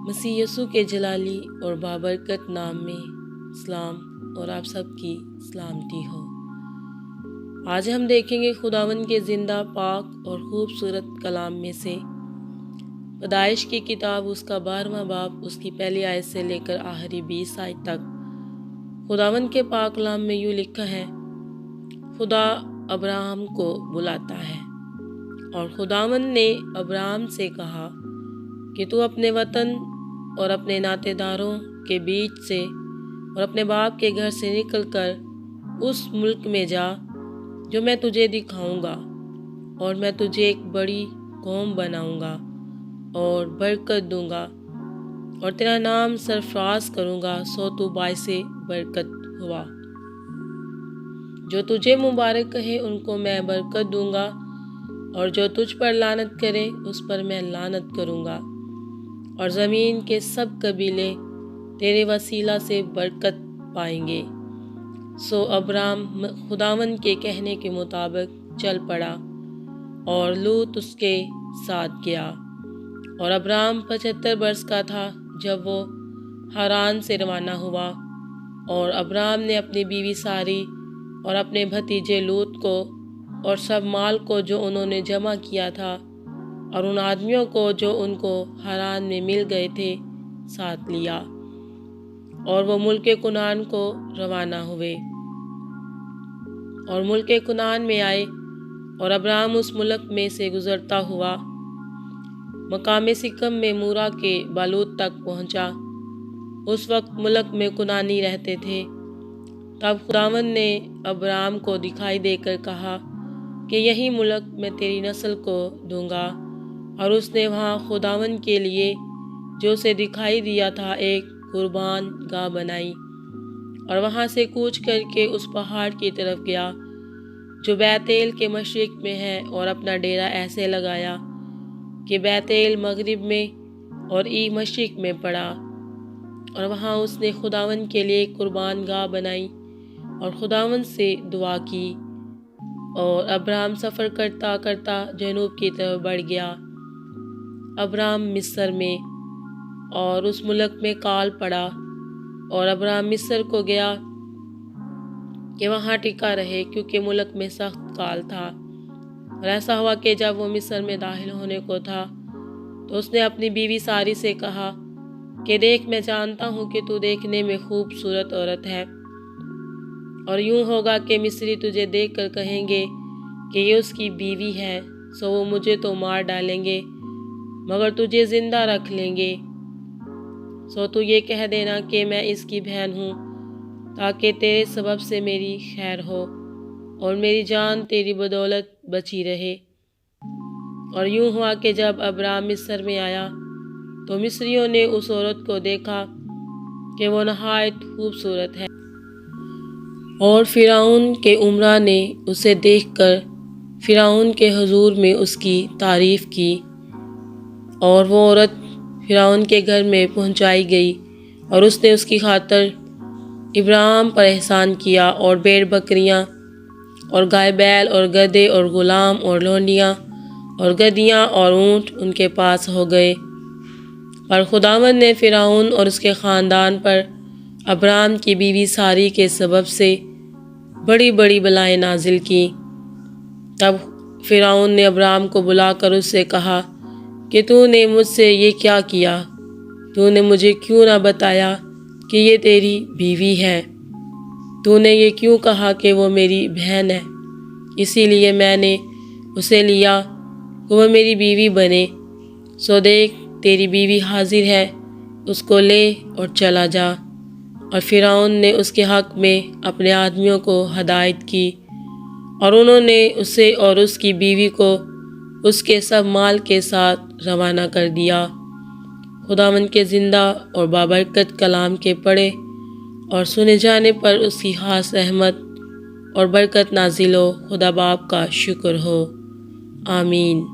مسیح یسوع کے جلالی اور بابرکت نام میں سلام اور آپ سب کی سلامتی ہو۔ آج ہم دیکھیں گے خداوند کے زندہ پاک اور خوبصورت کلام میں سے پیدائش کی کتاب اس کا 12واں باب اس کی پہلی آیت سے لے کر آخری 20 آیت تک۔ خداوند کے پاک کلام میں یوں لکھا ہے، خدا ابراہم کو بلاتا ہے، اور خداوند نے ابراہم سے کہا کہ تو اپنے وطن اور اپنے ناطے داروں کے بیچ سے اور اپنے باپ کے گھر سے نکل کر اس ملک میں جا جو میں تجھے دکھاؤں گا، اور میں تجھے ایک بڑی قوم بناؤں گا اور برکت دوں گا اور تیرا نام سرفراز کروں گا، سو تو باعث برکت ہوا۔ جو تجھے مبارک کہے ان کو میں برکت دوں گا، اور جو تجھ پر لعنت کرے اس پر میں لعنت کروں گا، اور زمین کے سب قبیلے تیرے وسیلہ سے برکت پائیں گے۔ سو ابراہم خداوند کے کہنے کے مطابق چل پڑا، اور لوط اس کے ساتھ گیا۔ اور ابراہم 75 برس کا تھا جب وہ ہاران سے روانہ ہوا، اور ابراہم نے اپنی بیوی ساری اور اپنے بھتیجے لوط کو اور سب مال کو جو انہوں نے جمع کیا تھا اور ان آدمیوں کو جو ان کو ہاران میں مل گئے تھے ساتھ لیا، اور وہ ملک کنعان کو روانہ ہوئے اور ملک کنعان میں آئے۔ اور ابراہم اس ملک میں سے گزرتا ہوا مقام سکم میں مورا کے بالوت تک پہنچا۔ اس وقت ملک میں کنعانی رہتے تھے۔ تب خداوند نے ابراہم کو دکھائی دے کر کہا کہ یہی ملک میں تیری نسل کو دوں گا، اور اس نے وہاں خداوند کے لیے جو اسے دکھائی دیا تھا ایک قربان گاہ بنائی، اور وہاں سے کوچ کر کے اس پہاڑ کی طرف گیا جو بیتیل کے مشرق میں ہے، اور اپنا ڈیرا ایسے لگایا کہ بیتیل مغرب میں اور ای مشرق میں پڑا، اور وہاں اس نے خداوند کے لیے ایک قربان گاہ بنائی اور خداوند سے دعا کی۔ اور ابراہم سفر کرتا کرتا جنوب کی طرف بڑھ گیا۔ ابراہم مصر میں اور اس ملک میں کال پڑا، اور ابراہم مصر کو گیا کہ وہاں ٹکا رہے، کیونکہ ملک میں سخت کال تھا۔ اور ایسا ہوا کہ جب وہ مصر میں داخل ہونے کو تھا تو اس نے اپنی بیوی ساری سے کہا کہ دیکھ، میں جانتا ہوں کہ تو دیکھنے میں خوبصورت عورت ہے، اور یوں ہوگا کہ مصری تجھے دیکھ کر کہیں گے کہ یہ اس کی بیوی ہے، سو وہ مجھے تو مار ڈالیں گے مگر تجھے زندہ رکھ لیں گے۔ سو تو یہ کہہ دینا کہ میں اس کی بہن ہوں، تاکہ تیرے سبب سے میری خیر ہو اور میری جان تیری بدولت بچی رہے۔ اور یوں ہوا کہ جب ابراہم مصر میں آیا تو مصریوں نے اس عورت کو دیکھا کہ وہ نہایت خوبصورت ہے، اور فرعون کے امراء نے اسے دیکھ کر فرعون کے حضور میں اس کی تعریف کی۔ اور وہ عورت فرعون کے گھر میں پہنچائی گئی، اور اس نے اس کی خاطر ابراہم پر احسان کیا، اور بھیڑ بکریاں اور گائے بیل اور گدھے اور غلام اور لونڈیاں اور گدیاں اور اونٹ ان کے پاس ہو گئے۔ اور خداوند نے فرعون اور اس کے خاندان پر ابراہم کی بیوی ساری کے سبب سے بڑی بڑی بلائیں نازل کی۔ تب فرعون نے ابراہم کو بلا کر اس سے کہا کہ تو نے مجھ سے یہ کیا کیا؟ تو نے مجھے کیوں نہ بتایا کہ یہ تیری بیوی ہے؟ تو نے یہ کیوں کہا کہ وہ میری بہن ہے؟ اسی لیے میں نے اسے لیا کہ وہ میری بیوی بنے۔ سو دیکھ، تیری بیوی حاضر ہے، اس کو لے اور چلا جا۔ اور فرعون نے اس کے حق میں اپنے آدمیوں کو ہدایت کی، اور انہوں نے اسے اور اس کی بیوی کو اس کے سب مال کے ساتھ روانہ کر دیا۔ خداوند کے زندہ اور بابرکت کلام کے پڑھے اور سنے جانے پر اس کی خاص رحمت اور برکت نازل ہو۔ خدا باپ کا شکر ہو، آمین۔